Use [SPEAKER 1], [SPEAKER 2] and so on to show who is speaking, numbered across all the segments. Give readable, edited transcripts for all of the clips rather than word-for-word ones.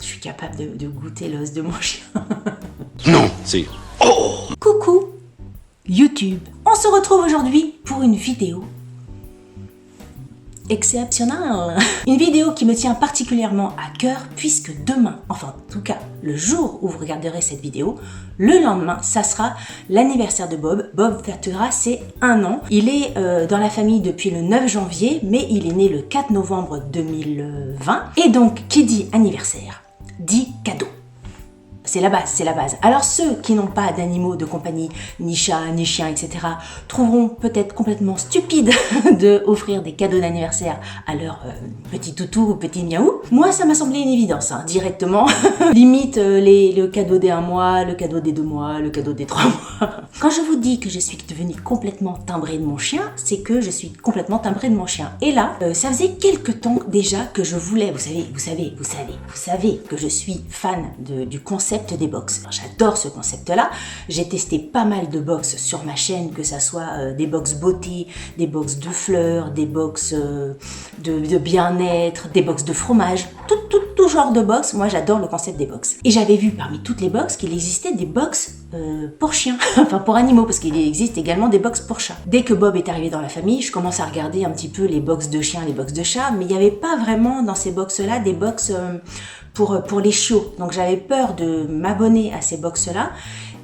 [SPEAKER 1] Je suis capable de goûter l'os de mon chien.
[SPEAKER 2] Non, c'est...
[SPEAKER 1] Coucou YouTube. On se retrouve aujourd'hui pour une vidéo exceptionnelle. Une vidéo qui me tient particulièrement à cœur puisque demain, enfin en tout cas le jour où vous regarderez cette vidéo, le lendemain, ça sera l'anniversaire de Bob. Bob fêtera ses 1 an. Il est dans la famille depuis le 9 janvier, mais il est né le 4 novembre 2020. Et donc, qui dit anniversaire, dit cadeau. C'est la base, c'est la base. Alors ceux qui n'ont pas d'animaux de compagnie, ni chat, ni chien, etc., trouveront peut-être complètement stupide de offrir des cadeaux d'anniversaire à leur petit toutou ou petit miaou. Moi, ça m'a semblé une évidence, hein, directement. Limite le cadeau des 1 mois, le cadeau des 2 mois, le cadeau des 3 mois. Quand je vous dis que je suis devenue complètement timbrée de mon chien, c'est que je suis complètement timbrée de mon chien. Et là, ça faisait quelques temps déjà que je voulais, vous savez que je suis fan du concept des box. J'adore ce concept-là. J'ai testé pas mal de box sur ma chaîne, que ça soit des box beauté, des box de fleurs, des box de bien-être, des box de fromage, tout genre de box. Moi, j'adore le concept des box. Et j'avais vu parmi toutes les box qu'il existait des box pour chiens, enfin pour animaux, parce qu'il existe également des box pour chats. Dès que Bob est arrivé dans la famille, je commence à regarder un petit peu les box de chiens, les box de chats, mais il n'y avait pas vraiment dans ces box-là des box pour les chiots. Donc j'avais peur de m'abonner à ces box-là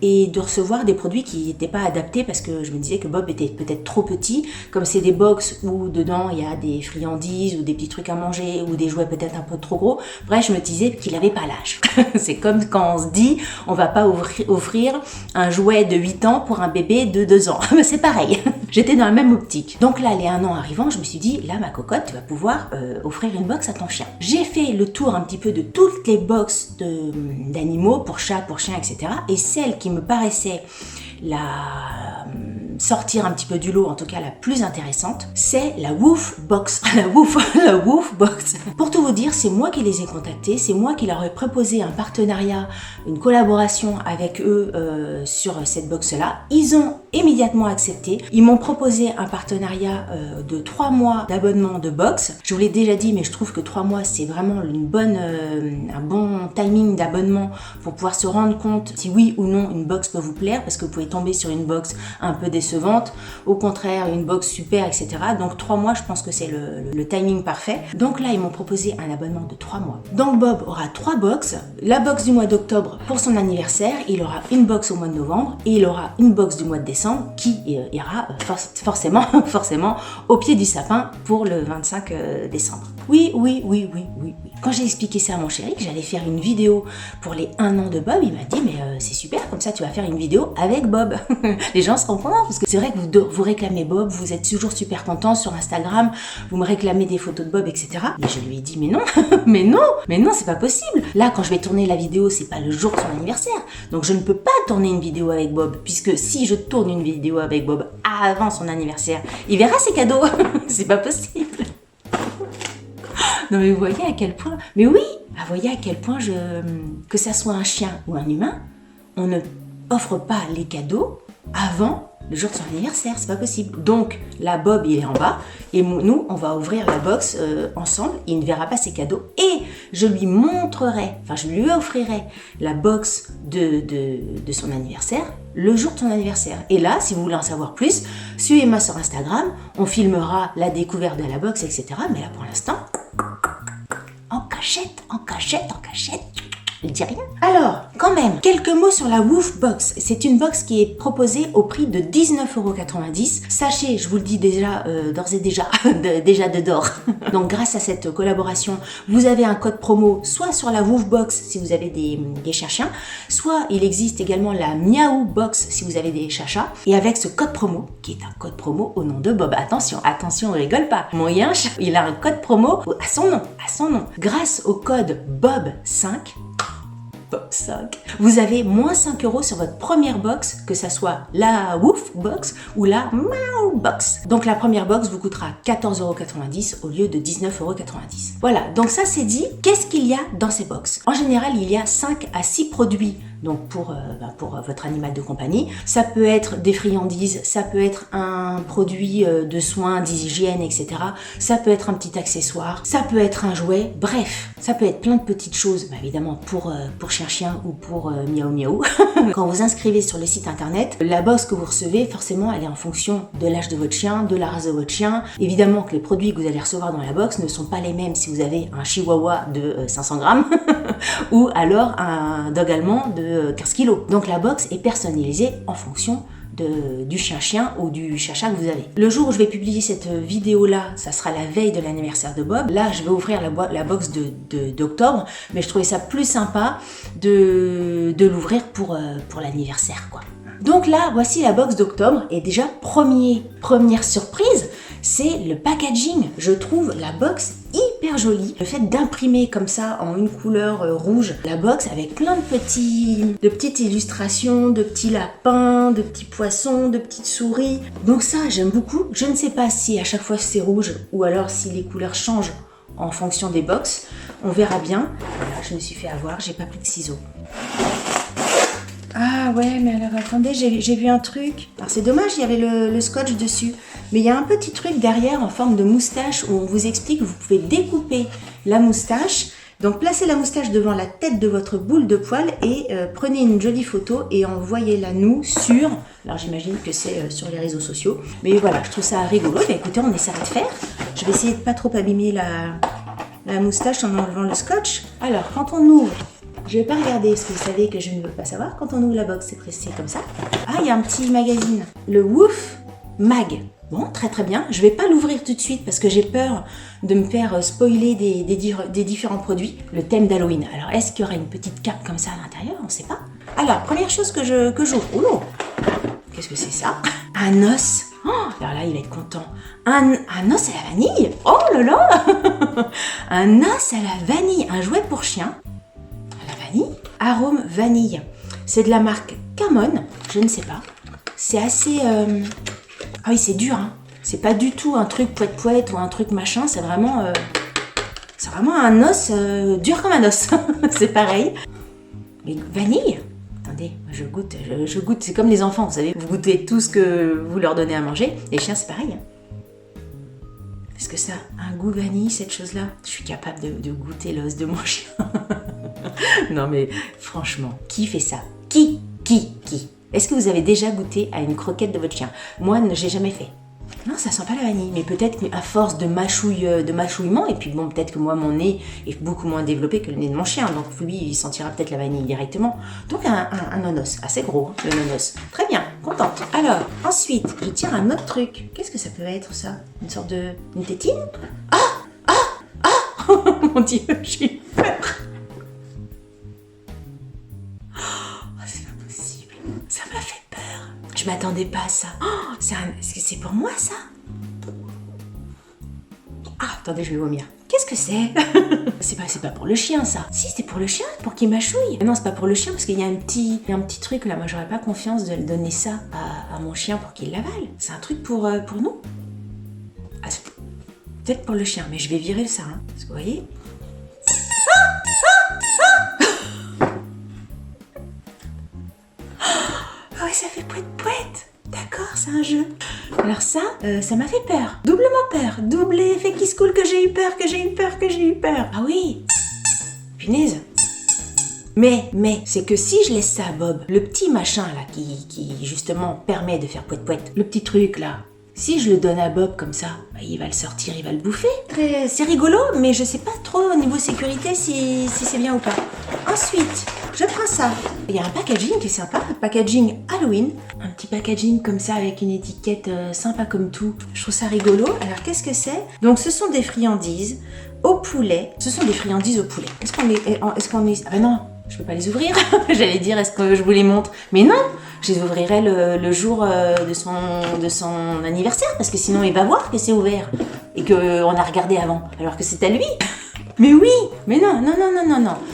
[SPEAKER 1] et de recevoir des produits qui n'étaient pas adaptés parce que je me disais que Bob était peut-être trop petit. Comme c'est des box où dedans il y a des friandises ou des petits trucs à manger ou des jouets peut-être un peu trop gros, bref, je me disais qu'il n'avait pas l'âge. C'est comme quand on se dit on va pas offrir un jouet de 8 ans pour un bébé de 2 ans. C'est pareil, j'étais dans la même optique. Donc là, les 1 an arrivant, je me suis dit, là ma cocotte, tu vas pouvoir offrir une box à ton chien. J'ai fait le tour un petit peu de toutes les box d'animaux, pour chat, pour chien, etc. Et celle qui me paraissait sortir un petit peu du lot, en tout cas la plus intéressante, c'est la Woof Box. La Woof Box. Pour tout vous dire, c'est moi qui les ai contactés, c'est moi qui leur ai proposé un partenariat, une collaboration avec eux sur cette box-là. Ils ont immédiatement accepté. Ils m'ont proposé un partenariat de 3 mois d'abonnement de box. Je vous l'ai déjà dit, mais je trouve que 3 mois, c'est vraiment un bon timing d'abonnement pour pouvoir se rendre compte si oui ou non une box peut vous plaire, parce que vous pouvez tomber sur une box un peu décevante, au contraire une box super, etc. Donc 3 mois, je pense que c'est le timing parfait. Donc là, ils m'ont proposé un abonnement de 3 mois. Donc Bob aura 3 box. La box du mois d'octobre pour son anniversaire, il aura une box au mois de novembre et il aura une box du mois de décembre qui ira forcément au pied du sapin pour le 25 décembre. Oui. Quand j'ai expliqué ça à mon chéri, que j'allais faire une vidéo pour les 1 an de Bob, il m'a dit, mais c'est super, comme ça tu vas faire une vidéo avec Bob. Les gens seront contents, parce que c'est vrai que vous réclamez Bob, vous êtes toujours super contents sur Instagram, vous me réclamez des photos de Bob, etc. Et je lui ai dit, mais non, c'est pas possible. Là, quand je vais tourner la vidéo, c'est pas le jour de son anniversaire, donc je ne peux pas tourner une vidéo avec Bob, puisque si je tourne une vidéo avec Bob avant son anniversaire, il verra ses cadeaux. C'est pas possible. Non mais vous voyez à quel point, mais oui, vous voyez à quel point que ça soit un chien ou un humain, on ne offre pas les cadeaux avant le jour de son anniversaire, c'est pas possible. Donc là, Bob il est en bas et nous on va ouvrir la box ensemble, il ne verra pas ses cadeaux et je lui offrirai la box de son anniversaire le jour de son anniversaire. Et là, si vous voulez en savoir plus, suivez-moi sur Instagram, on filmera la découverte de la box, etc. Mais là pour l'instant, en cachette, je ne dis rien. Alors, quand même, quelques mots sur la Woof Box. C'est une box qui est proposée au prix de 19,90 €. Sachez, je vous le dis déjà, d'ores et déjà, déjà de d'or. Donc, grâce à cette collaboration, vous avez un code promo, soit sur la Woof Box si vous avez des chats-chiens, soit il existe également la Miaou Box si vous avez des chats-chats. Et avec ce code promo, qui est un code promo au nom de Bob, attention, on rigole pas. Mon yinche, il a un code promo à son nom. Grâce au code BOB5, vous avez moins 5 € sur votre première box, que ça soit la Woof Box ou la Miaou Box. Donc la première box vous coûtera 14,90 € au lieu de 19,90 €. Voilà, donc ça c'est dit. Qu'est-ce qu'il y a dans ces box? En général, il y a 5 à 6 produits donc pour votre animal de compagnie. Ça peut être des friandises, ça peut être un produit de soins, d'hygiène, etc. Ça peut être un petit accessoire, ça peut être un jouet, bref, ça peut être plein de petites choses, évidemment pour chien ou pour miaou miaou. Quand vous inscrivez sur le site internet, la box que vous recevez, forcément, elle est en fonction de l'âge de votre chien, de la race de votre chien. Évidemment que les produits que vous allez recevoir dans la box ne sont pas les mêmes si vous avez un chihuahua de 500 grammes ou alors un dog allemand de 15 kilos. Donc la box est personnalisée en fonction du chien-chien ou du chat-chat que vous avez. Le jour où je vais publier cette vidéo-là, ça sera la veille de l'anniversaire de Bob. Là, je vais ouvrir la box d'octobre, mais je trouvais ça plus sympa de l'ouvrir pour l'anniversaire, quoi. Donc là, voici la box d'octobre, et déjà, première surprise, c'est le packaging. Je trouve la box hyper jolie. Le fait d'imprimer comme ça en une couleur rouge la box avec plein de petites illustrations, de petits lapins, de petits poissons, de petites souris. Donc ça, j'aime beaucoup. Je ne sais pas si à chaque fois c'est rouge ou alors si les couleurs changent en fonction des box. On verra bien. Voilà, je me suis fait avoir, j'ai pas pris de ciseaux. Ah ouais, mais alors attendez, j'ai vu un truc. Alors c'est dommage, il y avait le scotch dessus. Mais il y a un petit truc derrière en forme de moustache où on vous explique que vous pouvez découper la moustache. Donc placez la moustache devant la tête de votre boule de poil et prenez une jolie photo et envoyez-la nous sur... Alors j'imagine que c'est sur les réseaux sociaux. Mais voilà, je trouve ça rigolo. Mais écoutez, on essaiera de faire. Je vais essayer de pas trop abîmer la moustache en enlevant le scotch. Alors, quand on ouvre... Je vais pas regarder parce que vous savez que je ne veux pas savoir. Quand on ouvre la box, c'est pressé comme ça. Ah, il y a un petit magazine. Le Woof Mag. Bon, très très bien. Je vais pas l'ouvrir tout de suite parce que j'ai peur de me faire spoiler des différents produits. Le thème d'Halloween. Alors, est-ce qu'il y aura une petite cape comme ça à l'intérieur? On ne sait pas. Alors, première chose que j'ouvre. Oh non! Qu'est-ce que c'est ça? Un os. Oh, alors là, il va être content. Un os à la vanille. Oh là là. Un os à la vanille. Un jouet pour chien. Arôme vanille. C'est de la marque Camon, je ne sais pas. C'est assez... Ah oui, c'est dur, hein. C'est pas du tout un truc poète-poète ou un truc machin, c'est vraiment un os dur comme un os. C'est pareil. Mais vanille? Attendez, je goûte, c'est comme les enfants, vous savez, vous goûtez tout ce que vous leur donnez à manger. Les chiens, c'est pareil, hein. Est-ce que ça a un goût vanille, cette chose-là? Je suis capable de goûter l'os de mon chien. Non mais franchement, qui fait ça? Qui? Est-ce que vous avez déjà goûté à une croquette de votre chien? Moi, j'ai jamais fait. Non, ça sent pas la vanille, mais peut-être qu'à force de mâchouillement, et puis bon, peut-être que moi, mon nez est beaucoup moins développé que le nez de mon chien, donc lui, il sentira peut-être la vanille directement. Donc un nonos, assez gros, hein, le nonos. Très bien, contente. Alors, ensuite, je tire un autre truc. Qu'est-ce que ça peut être, ça? Une sorte de... une tétine? Ah! Mon Dieu, j'ai eu peur. Ça m'a fait peur. Je m'attendais pas à ça. Oh, est-ce que c'est pour moi, ça? Ah, attendez, je vais vomir. Qu'est-ce que c'est? C'est pas pour le chien, ça. Si, c'est pour le chien, pour qu'il mâchouille. Mais non, c'est pas pour le chien, parce qu'il y a un petit truc, là. Moi, j'aurais pas confiance de donner ça à mon chien pour qu'il l'avale. C'est un truc pour nous? Ah, peut-être pour le chien, mais je vais virer ça, hein. Parce que vous voyez... Ah ouais, ça fait poète-poète. D'accord, c'est un jeu. Alors ça m'a fait peur. Doublement peur. Double effet qui se coule que j'ai eu peur. Ah oui. Punaise. Mais, c'est que si je laisse ça à Bob, le petit machin là qui justement permet de faire poète-poète, le petit truc là, si je le donne à Bob comme ça, il va le sortir, il va le bouffer. C'est rigolo, mais je sais pas trop au niveau sécurité si c'est bien ou pas. Ensuite, je prends ça. Il y a un packaging qui est sympa, un packaging Halloween. Un petit packaging comme ça avec une étiquette sympa comme tout. Je trouve ça rigolo. Alors, qu'est-ce que c'est? Donc, ce sont des friandises au poulet. Est-ce qu'on est... Ah ben non, je peux pas les ouvrir. J'allais dire, est-ce que je vous les montre? Mais non, je les ouvrirai le jour de son anniversaire, parce que sinon il va voir que c'est ouvert et qu'on a regardé avant, alors que c'est à lui. Mais oui, mais non.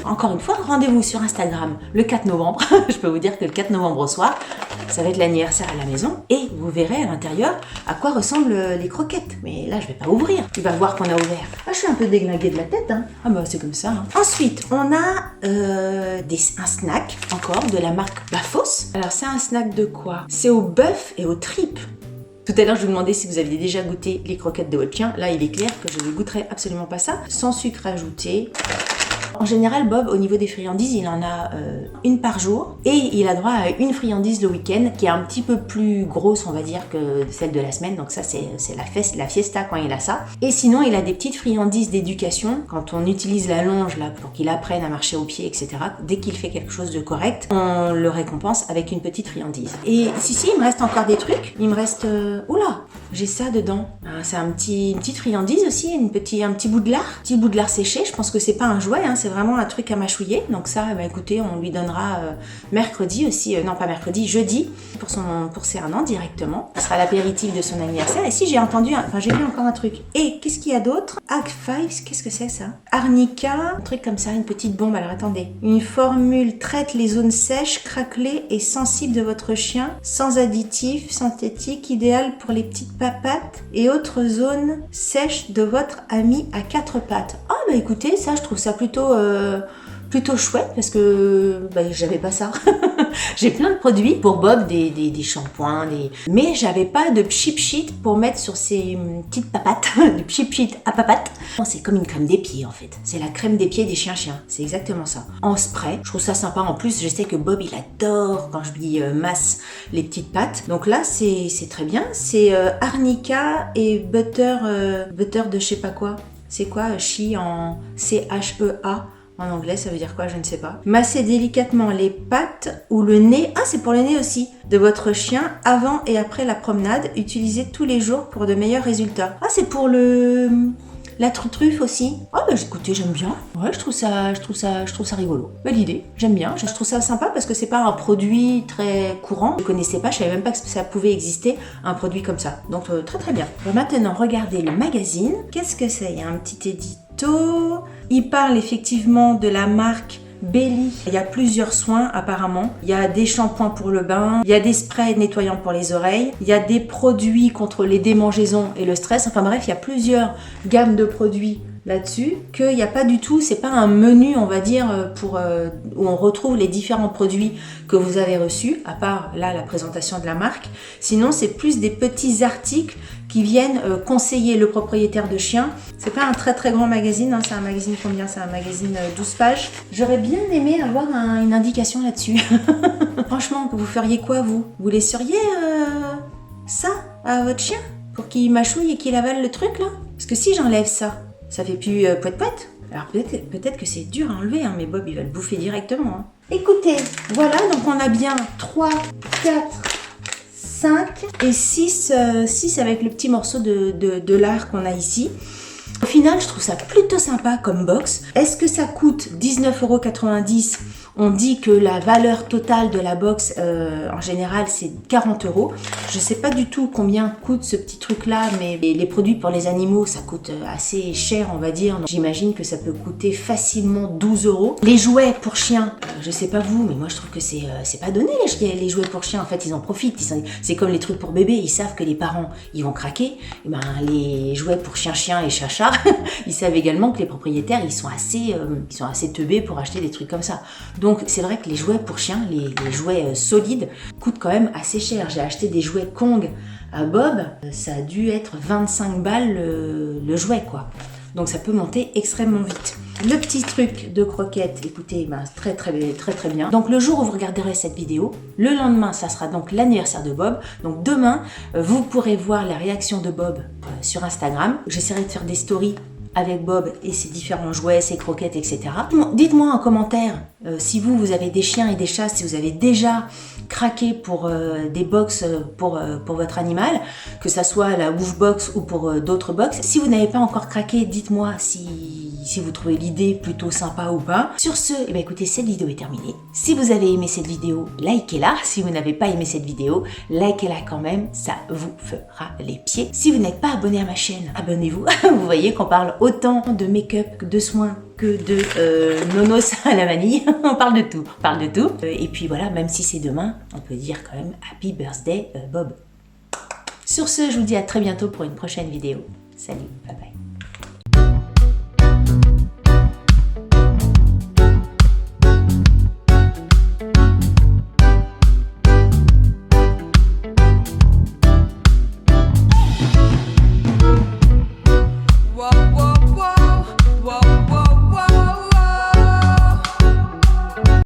[SPEAKER 1] Encore une fois, rendez-vous sur Instagram le 4 novembre. Je peux vous dire que le 4 novembre au soir, ça va être l'anniversaire à la maison et vous verrez à l'intérieur à quoi ressemblent les croquettes. Mais là, je vais pas ouvrir. Tu vas voir qu'on a ouvert. Ah, je suis un peu déglinguée de la tête. Hein. Ah bah c'est comme ça. Hein. Ensuite, on a un snack encore de la marque Bafos. Alors c'est un snack de quoi? C'est au bœuf et aux tripes. Tout à l'heure, je vous demandais si vous aviez déjà goûté les croquettes de votre chien. Là, il est clair que je ne goûterai absolument pas ça. Sans sucre ajouté. En général, Bob, au niveau des friandises, il en a une par jour et il a droit à une friandise le week-end qui est un petit peu plus grosse, on va dire, que celle de la semaine. Donc ça, c'est la fiesta quand il a ça. Et sinon, il a des petites friandises d'éducation. Quand on utilise la longe là pour qu'il apprenne à marcher au pied, etc., dès qu'il fait quelque chose de correct, on le récompense avec une petite friandise. Et si, il me reste encore des trucs. Il me reste... Oula, j'ai ça dedans. C'est une petite friandise aussi, un petit bout de lard. Petit bout de lard séché. Je pense que c'est pas un jouet, hein, c'est vraiment un truc à mâchouiller. Donc ça, bah, écoutez, on lui donnera mercredi aussi, non pas mercredi, jeudi, pour ses 1 an directement. Ce sera l'apéritif de son anniversaire. Et si j'ai vu encore un truc. Et qu'est-ce qu'il y a d'autre? Ag5, qu'est-ce que c'est ça? Arnica, un truc comme ça, une petite bombe. Alors attendez. Une formule traite les zones sèches, craquelées et sensibles de votre chien, sans additifs, synthétiques, idéal pour les petites papates et autres zones sèches de votre ami à 4 pattes. Ah bah écoutez, ça je trouve ça plutôt chouette parce que j'avais pas ça. J'ai plein de produits pour Bob, des shampoings, mais j'avais pas de pchip sheet pour mettre sur ses petites papates, du pchip sheet à papates. C'est comme une crème des pieds en fait. C'est la crème des pieds des chiens. C'est exactement ça. En spray, je trouve ça sympa. En plus, je sais que Bob il adore quand je lui masse les petites pattes. Donc là, c'est très bien. C'est arnica et butter de je sais pas quoi. C'est quoi Chi en CHEA? En anglais, ça veut dire quoi? Je ne sais pas. Massez délicatement les pattes ou le nez. Ah, c'est pour le nez aussi. De votre chien avant et après la promenade. Utilisez tous les jours pour de meilleurs résultats. Ah, c'est pour la truffe aussi. Ah, écoutez, j'aime bien. Ouais, je trouve ça rigolo. Belle idée. J'aime bien. Je trouve ça sympa parce que c'est pas un produit très courant. Je connaissais pas, je savais même pas que ça pouvait exister, un produit comme ça. Donc, très très bien. On va maintenant regarder le magazine. Qu'est-ce que c'est? Il y a un petit édito. Il parle effectivement de la marque Belly. Il y a plusieurs soins apparemment. Il y a des shampoings pour le bain, il y a des sprays nettoyants pour les oreilles, il y a des produits contre les démangeaisons et le stress. Enfin bref, il y a plusieurs gammes de produits là-dessus, qu'il n'y a pas du tout, c'est pas un menu, on va dire, où on retrouve les différents produits que vous avez reçus, à part là la présentation de la marque. Sinon, c'est plus des petits articles qui viennent conseiller le propriétaire de chien. C'est pas un très très grand magazine, hein, c'est un magazine combien? C'est un magazine 12 pages. J'aurais bien aimé avoir une indication là-dessus. Franchement, vous feriez quoi vous? Vous laisseriez ça à votre chien pour qu'il mâchouille et qu'il avale le truc là? Parce que si j'enlève ça, ça fait plus poète-poète. Alors peut-être que c'est dur à enlever, hein, mais Bob il va le bouffer directement. Hein. Écoutez, voilà, donc on a bien 3, 4, 5 et 6 avec le petit morceau de lard qu'on a ici. Au final, je trouve ça plutôt sympa comme box. Est-ce que ça coûte 19,90 €? On dit que la valeur totale de la box, en général, c'est 40 €. Je sais pas du tout combien coûte ce petit truc-là, mais les produits pour les animaux, ça coûte assez cher, on va dire. Donc, j'imagine que ça peut coûter facilement 12 €. Les jouets pour chiens, je sais pas vous, mais moi, je trouve que c'est pas donné, les jouets pour chiens. En fait, ils en profitent. C'est comme les trucs pour bébés. Ils savent que les parents, ils vont craquer. Et ben, les jouets pour chien et chat, ils savent également que les propriétaires, ils sont assez teubés pour acheter des trucs comme ça. Donc c'est vrai que les jouets pour chiens, les jouets solides, coûtent quand même assez cher. J'ai acheté des jouets Kong à Bob, ça a dû être 25 balles le jouet quoi. Donc ça peut monter extrêmement vite. Le petit truc de croquettes, écoutez, très très très bien. Donc le jour où vous regarderez cette vidéo, le lendemain, ça sera donc l'anniversaire de Bob. Donc demain, vous pourrez voir la réaction de Bob sur Instagram. J'essaierai de faire des stories avec Bob et ses différents jouets, ses croquettes, etc. Dites-moi en commentaire si vous avez des chiens et des chats, si vous avez déjà craqué pour des box pour votre animal, que ça soit la Woof Box ou pour d'autres box. Si vous n'avez pas encore craqué, dites-moi si si vous trouvez l'idée plutôt sympa ou pas. Sur ce, eh bien, écoutez, cette vidéo est terminée. Si vous avez aimé cette vidéo, likez-la. Si vous n'avez pas aimé cette vidéo, likez-la quand même, ça vous fera les pieds. Si vous n'êtes pas abonné à ma chaîne, abonnez-vous. Vous voyez qu'on parle autant de make-up, de soins, que de nonos à la vanille. On parle de tout, et puis voilà, même si c'est demain, on peut dire quand même Happy Birthday Bob. Sur ce, je vous dis à très bientôt pour une prochaine vidéo. Salut, bye bye.